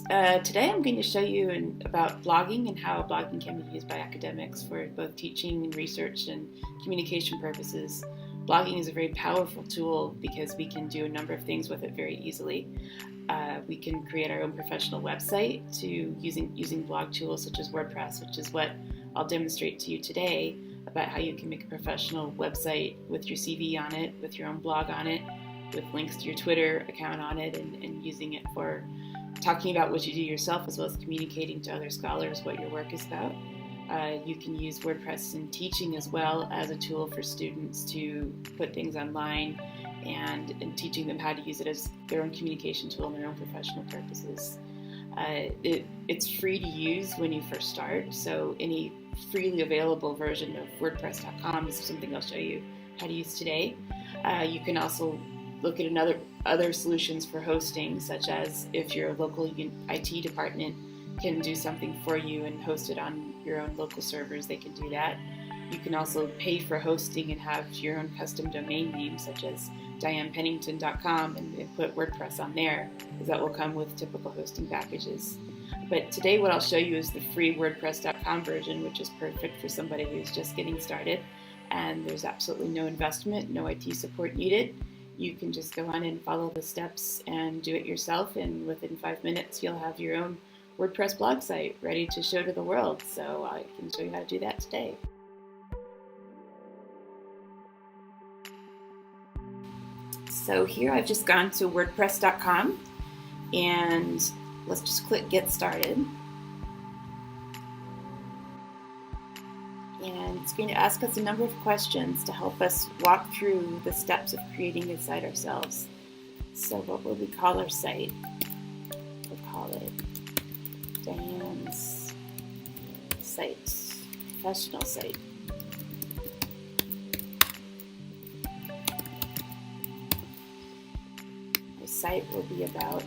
Today I'm going to show you about blogging and how blogging can be used by academics for both teaching and research and communication purposes. Blogging is a very powerful tool because we can do a number of things with it very easily. We can create our own professional website using blog tools such as WordPress, which is what I'll demonstrate to you today about how you can make a professional website with your CV on it, with your own blog on it, with links to your Twitter account on it, and using it for talking about what you do yourself as well as communicating to other scholars what your work is about. You can use WordPress in teaching as well as a tool for students to put things online and teaching them how to use it as their own communication tool and their own professional purposes. It's free to use when you first start, so any freely available version of WordPress.com is something I'll show you how to use today. You can also look at other solutions for hosting, such as if your local IT department can do something for you and host it on your own local servers, they can do that. You can also pay for hosting and have your own custom domain name, such as DianePennington.com, and put WordPress on there, because that will come with typical hosting packages. But today what I'll show you is the free WordPress.com version, which is perfect for somebody who's just getting started, and there's absolutely no investment, no IT support needed. You can just go on and follow the steps and do it yourself, and within 5 minutes you'll have your own WordPress blog site ready to show to the world. So I can show you how to do that today. So here I've just gone to WordPress.com, and let's just click Get Started. And it's going to ask us a number of questions to help us walk through the steps of creating a site ourselves. So what will we call our site? We'll call it Diane's site, professional site. The site will be about,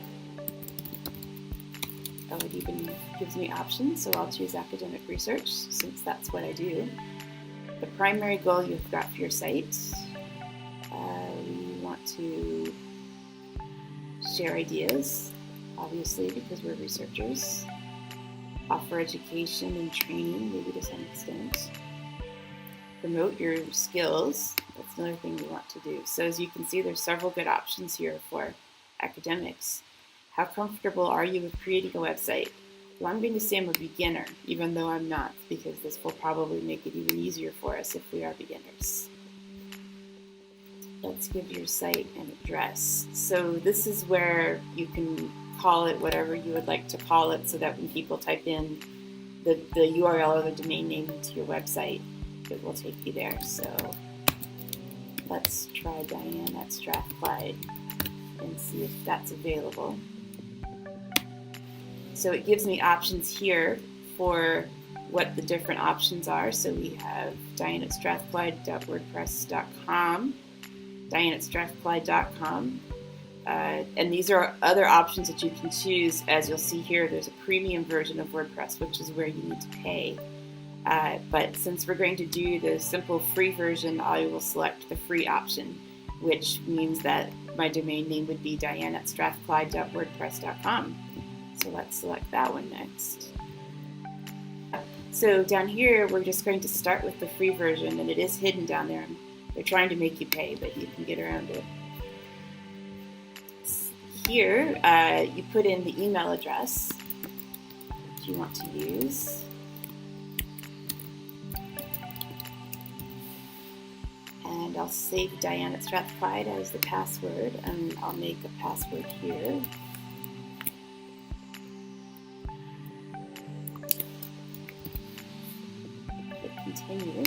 it even gives me options, so I'll choose academic research since that's what I do. The primary goal you've got for your site, we want to share ideas, obviously, because we're researchers. Offer education and training, maybe to some extent. Promote your skills, that's another thing we want to do. So as you can see, there's several good options here for academics. How comfortable are you with creating a website? Well, I'm going to say I'm a beginner, even though I'm not, because this will probably make it even easier for us if we are beginners. Let's give your site an address. So this is where you can call it whatever you would like to call it, so that when people type in the URL or the domain name into your website, it will take you there. So let's try Diane at Strathclyde and see if that's available. So it gives me options here for what the different options are. So we have Diane at Strathclyde.wordpress.com, Diane at Strathclyde.com, and these are other options that you can choose. As you'll see here, there's a premium version of WordPress, which is where you need to pay. But since we're going to do the simple free version, I will select the free option, which means that my domain name would be Diane at Strathclyde.wordpress.com. So let's select that one next. So down here, we're just going to start with the free version, and it is hidden down there. They're trying to make you pay, but you can get around it. Here, you put in the email address that you want to use. And I'll save Diane at Strathclyde as the password, and I'll make a password here. Continue.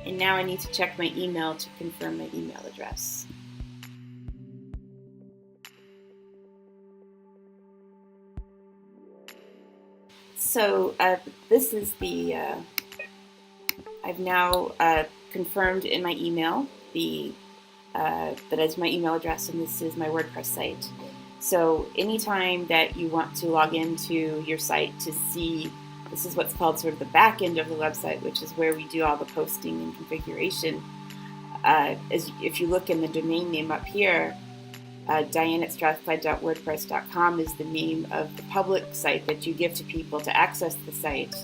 And now I need to check my email to confirm my email address. So this is the, I've now confirmed in my email that is my email address, and this is my WordPress site. So anytime that you want to log into your site to see, this is what's called sort of the back end of the website, which is where we do all the posting and configuration. If you look in the domain name up here, Diane@strathclyde.wordpress.com is the name of the public site that you give to people to access the site.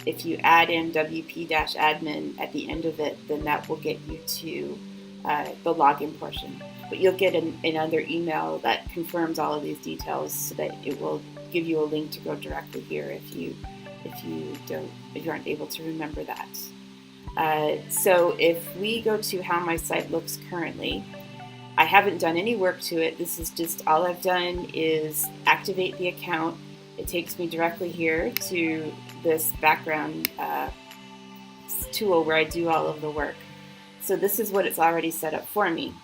If you add in WP-admin at the end of it, then that will get you to the login portion. But you'll get another email that confirms all of these details, so that it will give you a link to go directly here if you aren't able to remember that. So if we go to how my site looks currently, I haven't done any work to it. This is just all I've done is activate the account. It takes me directly here to this background tool where I do all of the work. So this is what it's already set up for me.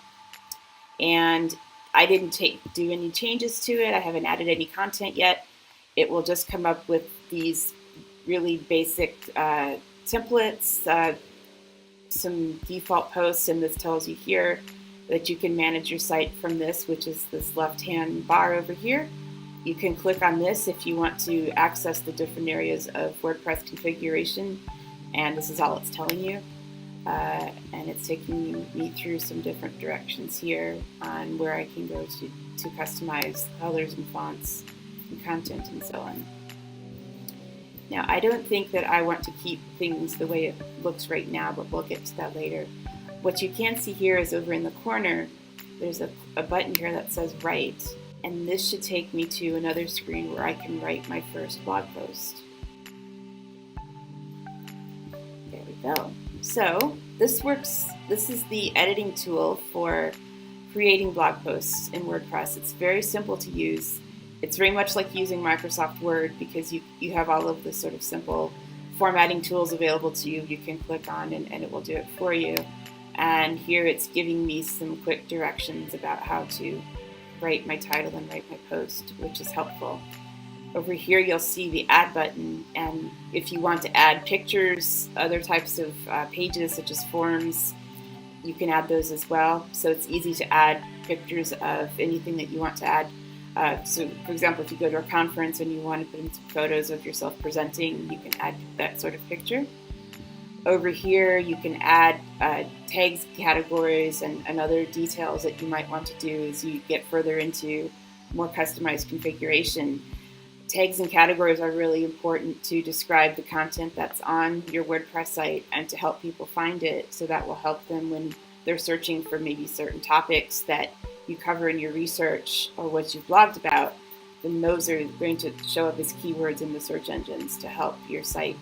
And I didn't do any changes to it. I haven't added any content yet. It will just come up with these really basic templates, some default posts, and this tells you here that you can manage your site from this, which is this left-hand bar over here. You can click on this if you want to access the different areas of WordPress configuration, and this is all it's telling you. And it's taking me through some different directions here on where I can go to customize colors and fonts and content and so on. Now, I don't think that I want to keep things the way it looks right now, but we'll get to that later. What you can see here is over in the corner, there's a button here that says Write, and this should take me to another screen where I can write my first blog post. There we go. So this works. This is the editing tool for creating blog posts in WordPress. It's very simple to use. It's very much like using Microsoft Word because you have all of the sort of simple formatting tools available to you. You can click on and it will do it for you. And here it's giving me some quick directions about how to write my title and write my post, which is helpful. Over here you'll see the add button, and if you want to add pictures, other types of pages such as forms, you can add those as well. So it's easy to add pictures of anything that you want to add. So for example, if you go to a conference and you want to put in some photos of yourself presenting, you can add that sort of picture. Over here you can add tags, categories, and other details that you might want to do as you get further into more customized configuration. Tags and categories are really important to describe the content that's on your WordPress site and to help people find it, so that will help them when they're searching for maybe certain topics that you cover in your research or what you've blogged about. Then those are going to show up as keywords in the search engines to help your site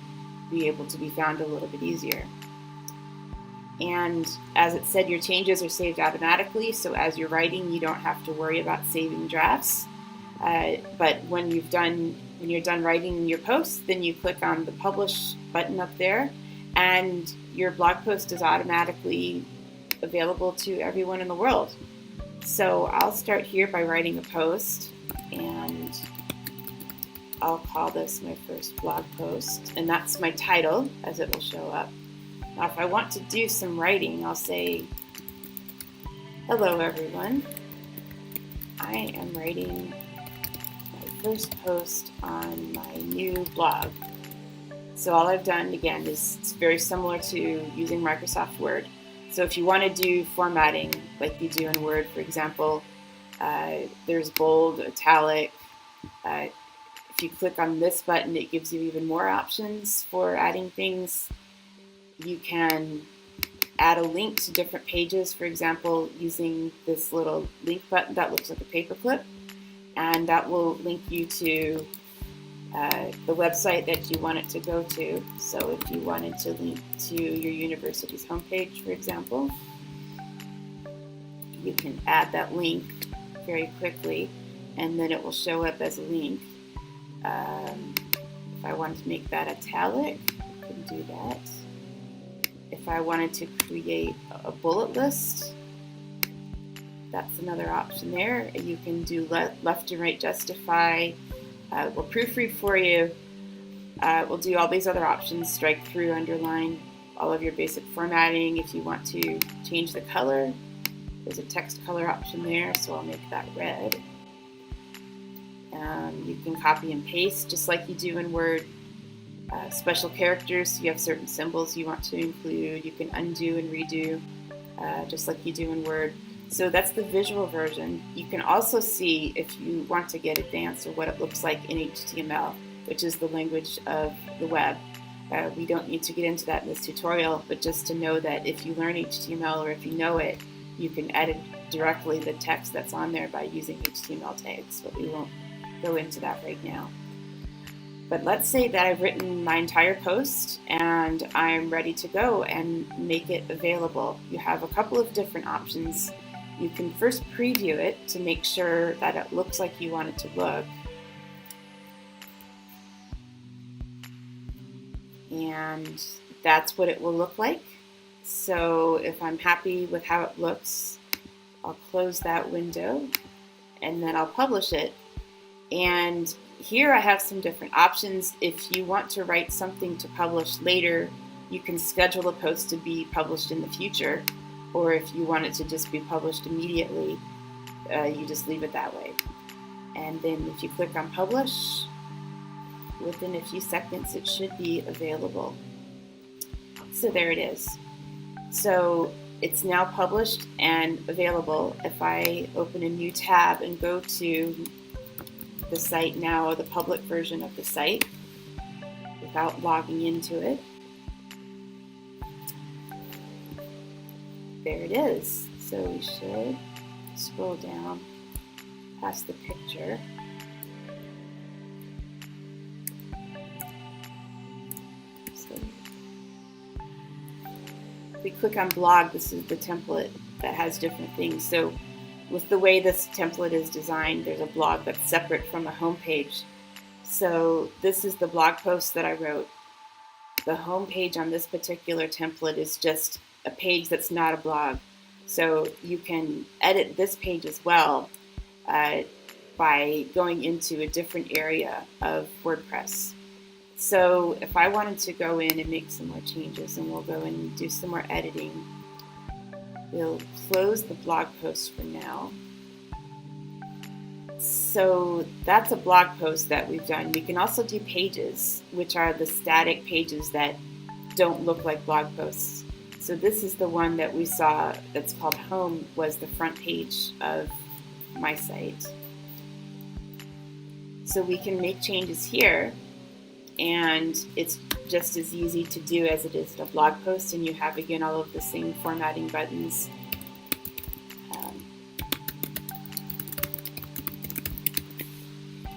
be able to be found a little bit easier. And as it said, your changes are saved automatically, so as you're writing, you don't have to worry about saving drafts. But when you're done writing your post, then you click on the publish button up there, and your blog post is automatically available to everyone in the world. So I'll start here by writing a post, and I'll call this my first blog post, and that's my title as it will show up. Now if I want to do some writing, I'll say, hello everyone, I am writing first post on my new blog. So all I've done, again, is it's very similar to using Microsoft Word. So if you want to do formatting like you do in Word, for example, there's bold, italic. If you click on this button, it gives you even more options for adding things. You can add a link to different pages, for example, using this little link button that looks like a paperclip. And that will link you to the website that you want it to go to. So if you wanted to link to your university's homepage, for example, you can add that link very quickly, and then it will show up as a link. If I wanted to make that italic, I can do that. If I wanted to create a bullet list, that's another option there. You can do left and right justify. We'll proofread for you. We'll do all these other options, strike through, underline, all of your basic formatting. If you want to change the color, there's a text color option there, so I'll make that red. You can copy and paste just like you do in Word. Special characters, so you have certain symbols you want to include. You can undo and redo just like you do in Word. So that's the visual version. You can also see, if you want to get advanced, or what it looks like in HTML, which is the language of the web. We don't need to get into that in this tutorial, but just to know that if you learn HTML, or if you know it, you can edit directly the text that's on there by using HTML tags, but we won't go into that right now. But let's say that I've written my entire post and I'm ready to go and make it available. You have a couple of different options. You can first preview it to make sure that it looks like you want it to look. And that's what it will look like. So if I'm happy with how it looks, I'll close that window and then I'll publish it. And here I have some different options. If you want to write something to publish later, you can schedule a post to be published in the future. Or if you want it to just be published immediately, you just leave it that way. And then if you click on publish, within a few seconds it should be available. So there it is. So it's now published and available. If I open a new tab and go to the site now, the public version of the site, without logging into it, there it is. So we should scroll down past the picture. So if we click on blog, this is the template that has different things. So with the way this template is designed, there's a blog that's separate from a home page. So this is the blog post that I wrote. The home page on this particular template is just a page that's not a blog. So you can edit this page as well by going into a different area of WordPress. So if I wanted to go in and make some more changes, and we'll go in and do some more editing, we'll close the blog post for now. So that's a blog post that we've done. We can also do pages, which are the static pages that don't look like blog posts. So this is the one that we saw that's called Home, was the front page of my site. So we can make changes here, and it's just as easy to do as it is to a blog post, and you have again all of the same formatting buttons.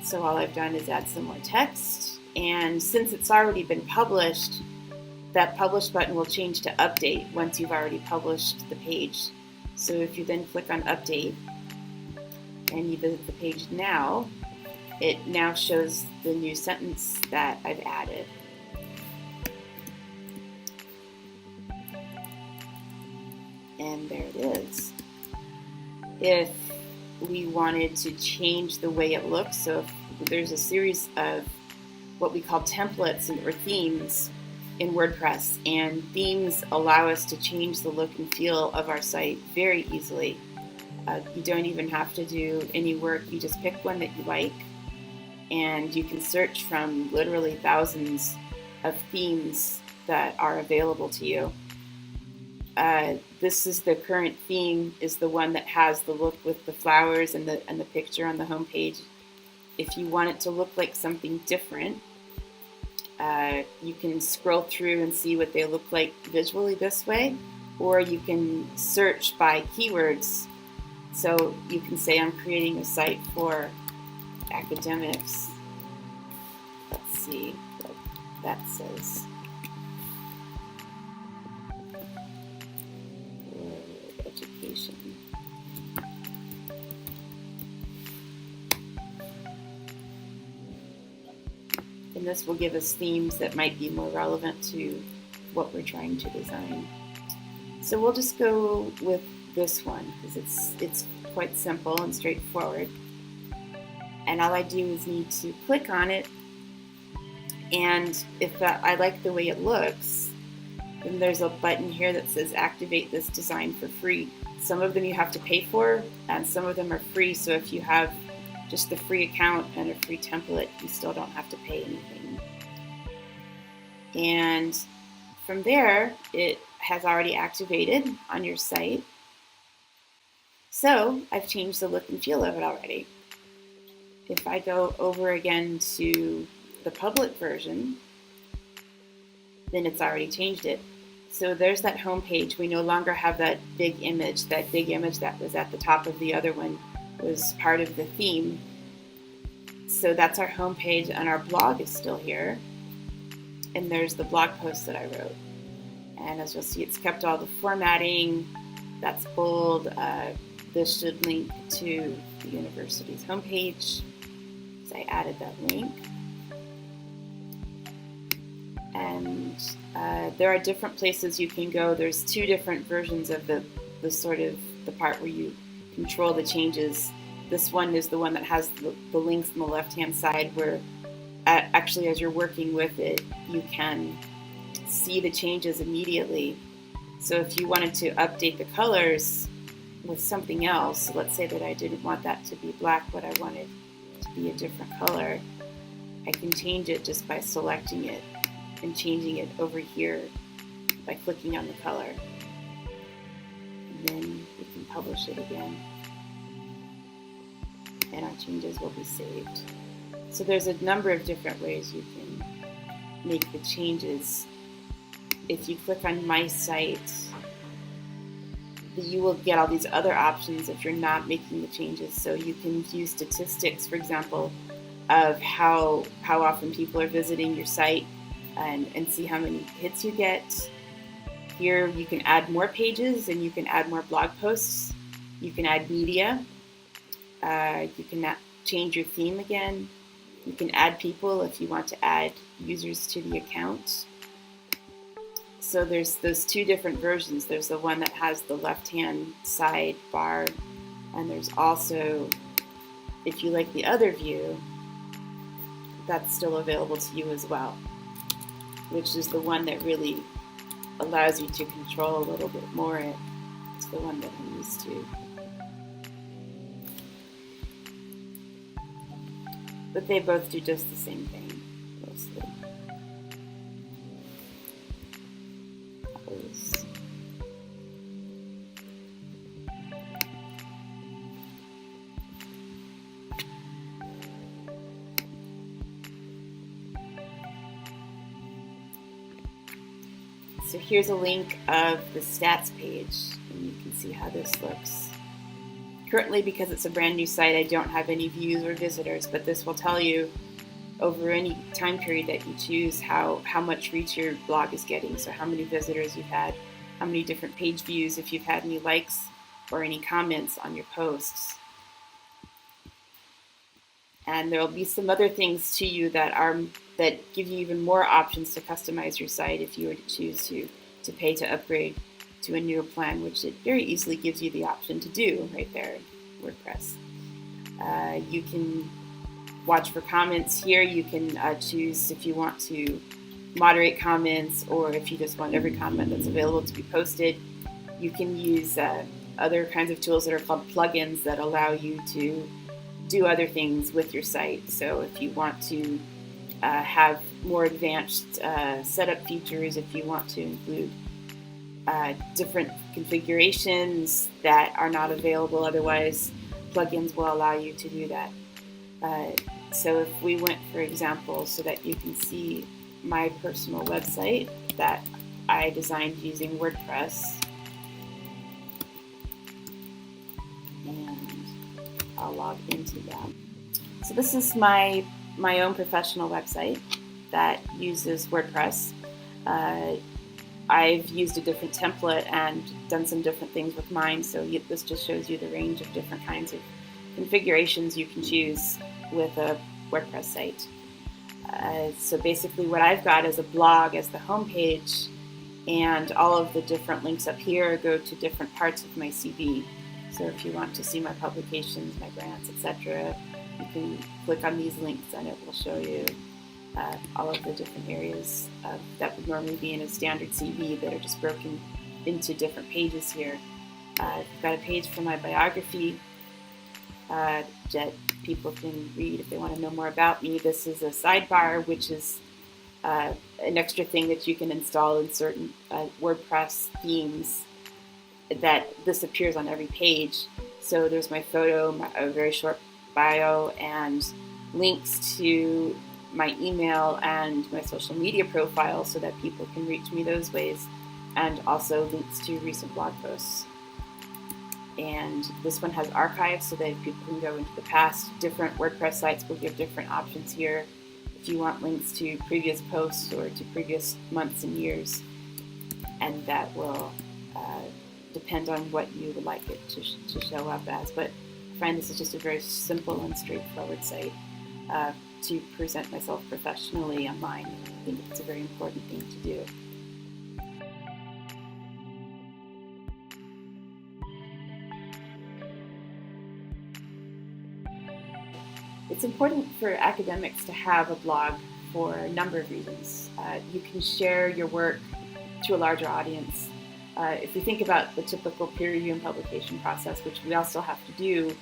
So all I've done is add some more text, and since it's already been published, that publish button will change to update once you've already published the page. So if you then click on update and you visit the page now, it now shows the new sentence that I've added. And there it is. If we wanted to change the way it looks, so if there's a series of what we call templates or themes in WordPress, and themes allow us to change the look and feel of our site very easily. You don't even have to do any work. You just pick one that you like, and you can search from literally thousands of themes that are available to you. This is the current theme, is the one that has the look with the flowers and the picture on the home page. If you want it to look like something different, you can scroll through and see what they look like visually this way, or you can search by keywords. So you can say, I'm creating a site for academics. Let's see what that says. For education. And this will give us themes that might be more relevant to what we're trying to design. So we'll just go with this one because it's quite simple and straightforward. And all I do is need to click on it, and if I like the way it looks, then there's a button here that says activate this design for free. Some of them you have to pay for, and some of them are free. So if you have just the free account and a free template, you still don't have to pay anything. And from there, it has already activated on your site. So I've changed the look and feel of it already. If I go over again to the public version, then it's already changed it. So there's that home page. We no longer have that big image. That big image that was at the top of the other one was part of the theme. So that's our home page, and our blog is still here. And there's the blog post that I wrote. And as you'll see, it's kept all the formatting. That's bold. This should link to the university's homepage. So I added that link. And there are different places you can go. There's two different versions of the sort of the part where you control the changes. This one is the one that has the links on the left-hand side where actually as you're working with it, you can see the changes immediately. So if you wanted to update the colors with something else, let's say that I didn't want that to be black, but I wanted to be a different color, I can change it just by selecting it and changing it over here by clicking on the color. And then we can publish it again. And our changes will be saved. So there's a number of different ways you can make the changes. If you click on My Site, you will get all these other options if you're not making the changes. So you can view statistics, for example, of how often people are visiting your site and see how many hits you get. Here you can add more pages and you can add more blog posts. You can add media. You can change your theme again. You can add people if you want to add users to the account. So there's those two different versions. There's the one that has the left-hand side bar, and there's also, if you like the other view, that's still available to you as well, which is the one that really allows you to control a little bit more. It's the one that I'm used to. But they both do just the same thing, mostly. So here's a link of the stats page, and you can see how this looks. Currently, because it's a brand new site, I don't have any views or visitors, but this will tell you over any time period that you choose how much reach your blog is getting. So how many visitors you've had, how many different page views, if you've had any likes or any comments on your posts. And there will be some other things to you that give you even more options to customize your site if you were to choose to pay to upgrade to a newer plan, which it very easily gives you the option to do right there in WordPress. You can watch for comments here. You can choose if you want to moderate comments or if you just want every comment that's available to be posted. You can use other kinds of tools that are called plugins that allow you to do other things with your site. So if you want to have more advanced setup features, if you want to include different configurations that are not available otherwise, plugins will allow you to do that. So if we went, for example, so that you can see my personal website that I designed using WordPress, and I'll log into that. So this is my own professional website that uses WordPress. I've used a different template and done some different things with mine, so this just shows you the range of different kinds of configurations you can choose with a WordPress site. So basically what I've got is a blog as the homepage, and all of the different links up here go to different parts of my CV. So if you want to see my publications, my grants, etc., you can click on these links and it will show you all of the different areas that would normally be in a standard CV that are just broken into different pages here. I've got a page for my biography that people can read if they want to know more about me. This is a sidebar, which is an extra thing that you can install in certain WordPress themes, that this appears on every page. So there's my photo, a very short bio, and links to my email and my social media profile so that people can reach me those ways, and also links to recent blog posts. And this one has archives so that people can go into the past. Different WordPress sites will give different options here. If you want links to previous posts or to previous months and years, and that will depend on what you would like it to show up as. But I find this is just a very simple and straightforward site to present myself professionally online. I think it's a very important thing to do. It's important for academics to have a blog for a number of reasons. You can share your work to a larger audience. If you think about the typical peer review and publication process, which we also have to do,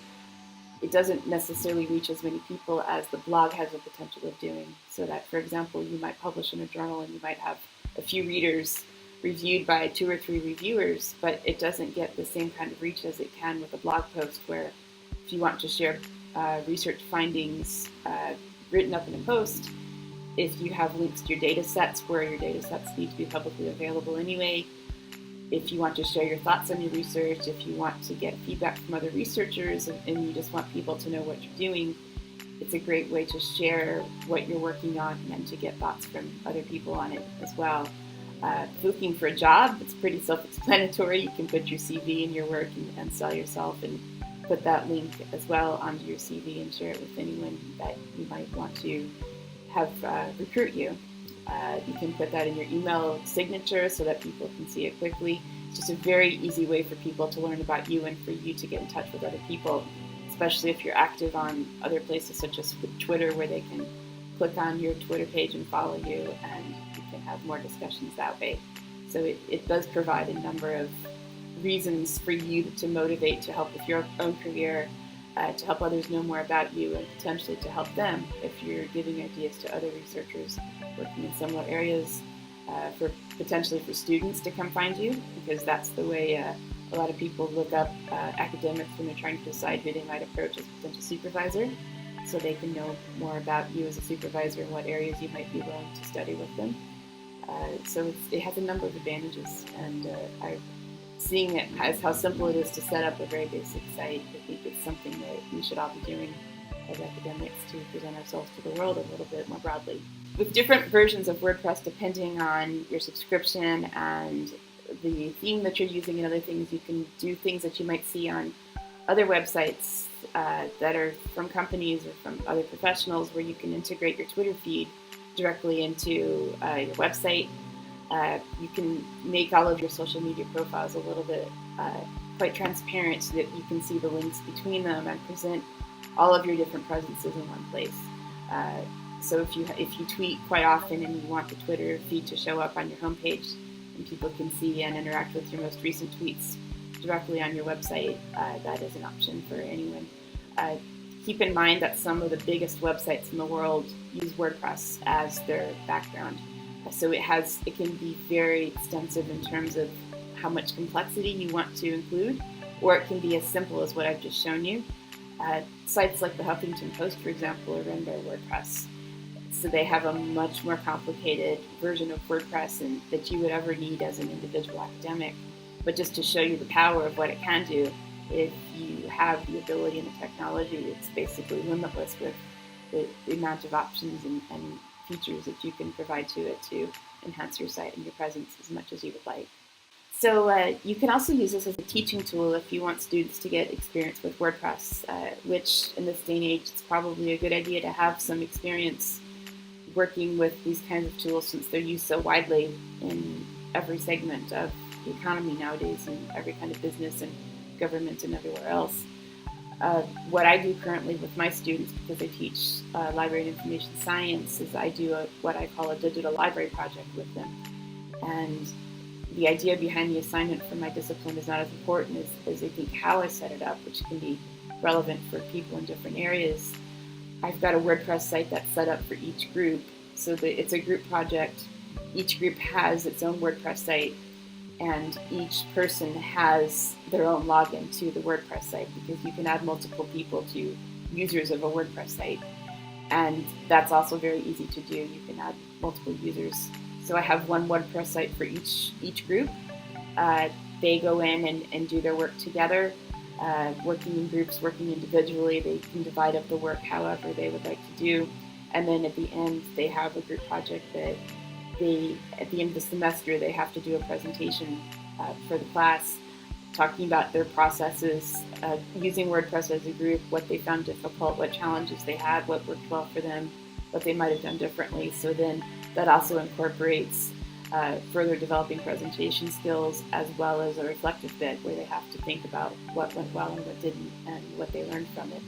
it doesn't necessarily reach as many people as the blog has the potential of doing. So that, for example, you might publish in a journal and you might have a few readers reviewed by 2 or 3 reviewers, but it doesn't get the same kind of reach as it can with a blog post, where if you want to share research findings written up in a post, if you have links to your data sets where your data sets need to be publicly available anyway, if you want to share your thoughts on your research, if you want to get feedback from other researchers and you just want people to know what you're doing, it's a great way to share what you're working on and to get thoughts from other people on it as well. Looking for a job, it's pretty self-explanatory. You can put your CV and your work and sell yourself, and put that link as well onto your CV and share it with anyone that you might want to have recruit you. You can put that in your email signature so that people can see it quickly. It's just a very easy way for people to learn about you and for you to get in touch with other people, especially if you're active on other places such as Twitter, where they can click on your Twitter page and follow you, and you can have more discussions that way. So it does provide a number of reasons for you to motivate, to help with your own career, to help others know more about you, and potentially to help them if you're giving ideas to other researchers working in similar areas, for potentially for students to come find you, because that's the way a lot of people look up academics when they're trying to decide who they might approach as a potential supervisor, so they can know more about you as a supervisor and what areas you might be willing to study with them. So it has a number of advantages, and seeing it as how simple it is to set up a very basic site, I think it's something that we should all be doing as academics to present ourselves to the world a little bit more broadly. With different versions of WordPress, depending on your subscription and the theme that you're using and other things, you can do things that you might see on other websites that are from companies or from other professionals, where you can integrate your Twitter feed directly into your website. You can make all of your social media profiles a little bit quite transparent so that you can see the links between them and present all of your different presences in one place. So if you tweet quite often and you want the Twitter feed to show up on your homepage and people can see and interact with your most recent tweets directly on your website, that is an option for anyone. Keep in mind that some of the biggest websites in the world use WordPress as their background. So it can be very extensive in terms of how much complexity you want to include, or it can be as simple as what I've just shown you. Sites like the Huffington Post, for example, are run by WordPress. So they have a much more complicated version of WordPress that you would ever need as an individual academic. But just to show you the power of what it can do, if you have the ability and the technology, it's basically limitless with the amount of options and features that you can provide to it to enhance your site and your presence as much as you would like. So you can also use this as a teaching tool if you want students to get experience with WordPress, which in this day and age, it's probably a good idea to have some experience working with these kinds of tools, since they're used so widely in every segment of the economy nowadays, and every kind of business and government and everywhere else. What I do currently with my students, because I teach library and information science, is I do what I call a digital library project with them. And the idea behind the assignment for my discipline is not as important as I think how I set it up, which can be relevant for people in different areas. I've got a WordPress site that's set up for each group, so that it's a group project. Each group has its own WordPress site, and each person has their own login to the WordPress site, because you can add multiple people to users of a WordPress site. And that's also very easy to do. You can add multiple users. So I have one WordPress site for each group. They go in and do their work together, working in groups, working individually. They can divide up the work however they would like to do. And then at the end, they have a group project that at the end of the semester, they have to do a presentation for the class, talking about their processes, using WordPress as a group, what they found difficult, what challenges they had, what worked well for them, what they might have done differently. So then that also incorporates further developing presentation skills, as well as a reflective bit where they have to think about what went well and what didn't, and what they learned from it.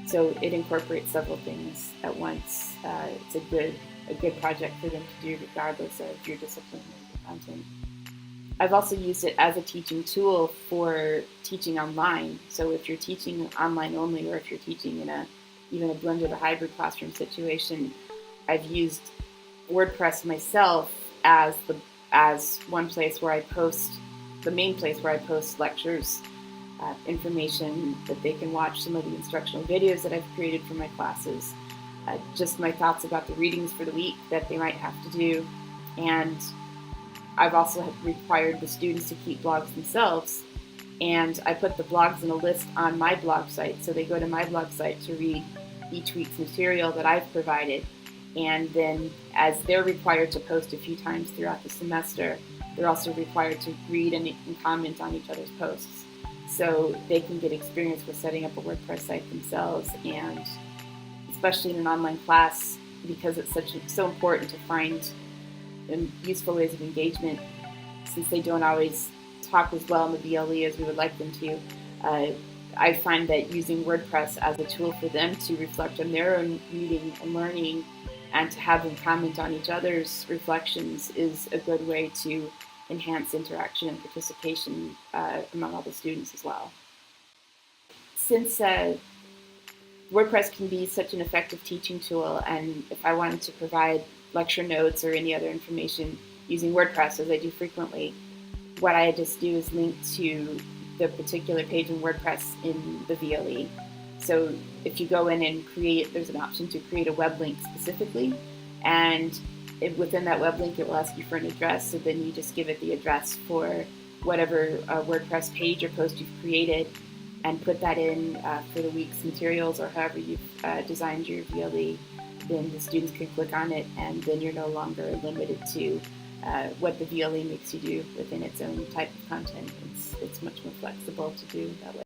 So it incorporates several things at once. It's a good project for them to do regardless of your discipline or your content. I've also used it as a teaching tool for teaching online. So if you're teaching online only, or if you're teaching in even a blended or hybrid classroom situation, I've used WordPress myself as one place where I post, the main place where I post lectures, information that they can watch, some of the instructional videos that I've created for my classes, just my thoughts about the readings for the week that they might have to do. And I've also required the students to keep blogs themselves, and I put the blogs in a list on my blog site. So they go to my blog site to read each week's material that I've provided. And then as they're required to post a few times throughout the semester, they're also required to read and comment on each other's posts. So they can get experience with setting up a WordPress site themselves, and especially in an online class, because it's so important to find useful ways of engagement, since they don't always talk as well in the VLE as we would like them to. I find that using WordPress as a tool for them to reflect on their own reading and learning, and to have them comment on each other's reflections, is a good way to enhance interaction and participation among all the students as well. Since WordPress can be such an effective teaching tool, and if I wanted to provide lecture notes or any other information using WordPress, as I do frequently, what I just do is link to the particular page in WordPress in the VLE. So if you go in and there's an option to create a web link specifically, and within that web link it will ask you for an address, so then you just give it the address for whatever WordPress page or post you've created, and put that in for the week's materials, or however you've designed your VLE. Then the students can click on it, and then you're no longer limited to what the VLE makes you do within its own type of content. It's much more flexible to do that way.